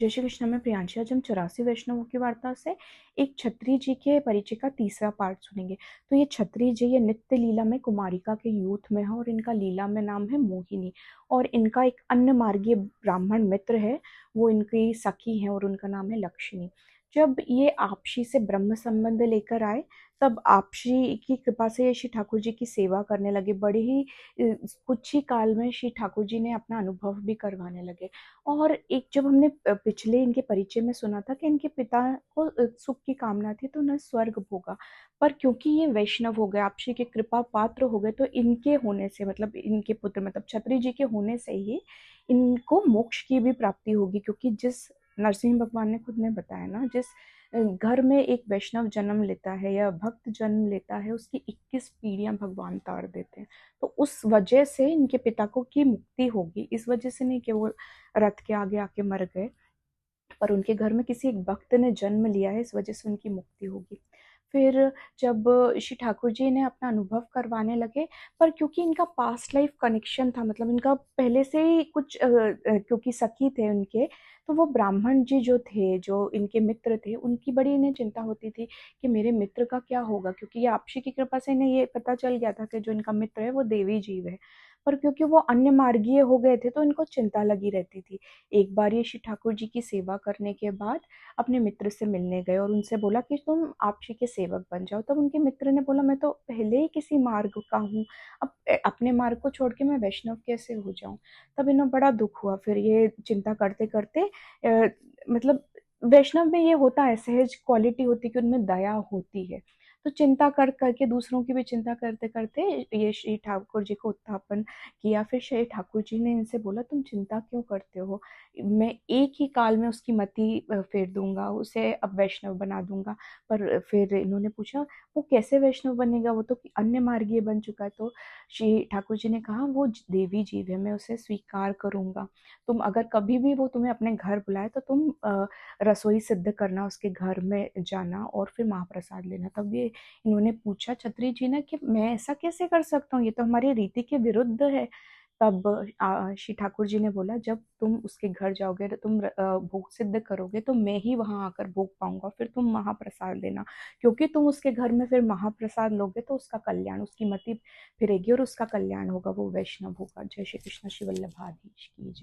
जय श्री कृष्ण। में प्रियांशी। आज हम 84 वैष्णवों की वार्ता से एक छत्री जी के परिचय का तीसरा पार्ट सुनेंगे। तो ये छत्री जी ये नित्य लीला में कुमारिका के यूथ में है और इनका लीला में नाम है मोहिनी। और इनका एक अन्य मार्गीय ब्राह्मण मित्र है, वो इनकी सखी है और उनका नाम है लक्ष्मी। जब ये आपशी से ब्रह्म संबंध लेकर आए, तब आपशी की कृपा से ये श्री ठाकुर जी की सेवा करने लगे। बड़े ही कुछ ही काल में श्री ठाकुर जी ने अपना अनुभव भी करवाने लगे। और एक जब हमने पिछले इनके परिचय में सुना था कि इनके पिता को सुख की कामना थी तो उन्हें स्वर्ग भोगा, पर क्योंकि ये वैष्णव हो गए, आपसी के कृपा पात्र हो गए, तो इनके होने से मतलब इनके पुत्र मतलब छत्री जी के होने से ही इनको मोक्ष की भी प्राप्ति होगी। क्योंकि जिस नरसिंह भगवान ने खुद ने बताया ना, जिस घर में एक वैष्णव जन्म लेता है या भक्त जन्म लेता है, उसकी 21 पीढ़ियां भगवान तार देते हैं। तो उस वजह से इनके पिता को की मुक्ति होगी। इस वजह से नहीं कि वो रथ के आगे आके मर गए, पर उनके घर में किसी एक भक्त ने जन्म लिया है, इस वजह से उनकी मुक्ति होगी। फिर जब श्री ठाकुर जी ने अपना अनुभव करवाने लगे, पर क्योंकि इनका पास्ट लाइफ कनेक्शन था, मतलब इनका पहले से ही कुछ क्योंकि सखी थे उनके, तो वो ब्राह्मण जी जो थे, जो इनके मित्र थे, उनकी बड़ी इन्हें चिंता होती थी कि मेरे मित्र का क्या होगा। क्योंकि ये आपशी की कृपा से इन्हें ये पता चल गया था कि जो इनका मित्र है वो देवी जीव है, पर क्योंकि वो अन्य मार्गीय हो गए थे तो इनको चिंता लगी रहती थी। एक बार ये श्री ठाकुर जी की सेवा करने के बाद अपने मित्र से मिलने गए और उनसे बोला कि तुम आपशी के सेवक बन जाओ। तब उनके मित्र ने बोला मैं तो पहले ही किसी मार्ग का हूँ, अब अपने मार्ग को छोड़ के मैं वैष्णव कैसे हो जाऊं। तब इन्हें बड़ा दुख हुआ। फिर ये चिंता करते करते मतलब वैष्णव में ये होता है, सहज क्वालिटी होती है कि उनमें दया होती है। तो चिंता कर करके, दूसरों की भी चिंता करते करते ये श्री ठाकुर जी को उत्थापन किया। फिर श्री ठाकुर जी ने इनसे बोला तुम चिंता क्यों करते हो, मैं एक ही काल में उसकी मति फेर दूंगा, उसे अब वैष्णव बना दूंगा। पर फिर इन्होंने पूछा वो कैसे वैष्णव बनेगा, वो तो अन्य मार्गीय बन चुका है। तो श्री ठाकुर जी ने कहा वो देवी जीव है, मैं उसे स्वीकार करूंगा। तुम अगर कभी भी वो तुम्हें अपने घर बुलाए तो तुम रसोई सिद्ध करना, उसके घर में जाना और फिर महाप्रसाद लेना। तब ये इन्होंने पूछा छत्री जी ने कि मैं ऐसा कैसे कर सकता हूँ, ये तो हमारी रीति के विरुद्ध है। तब श्री ठाकुर जी ने बोला जब तुम उसके घर जाओगे, तुम भोग सिद्ध करोगे, तो मैं ही वहां आकर भोग पाऊंगा, फिर तुम महाप्रसाद लेना। क्योंकि तुम उसके घर में फिर महाप्रसाद लोगे तो उसका कल्याण, उसकी मति फिरेगी और उसका कल्याण होगा, वो वैष्णव होगा। जय श्री कृष्ण। श्री वल्लभाधीश की जय।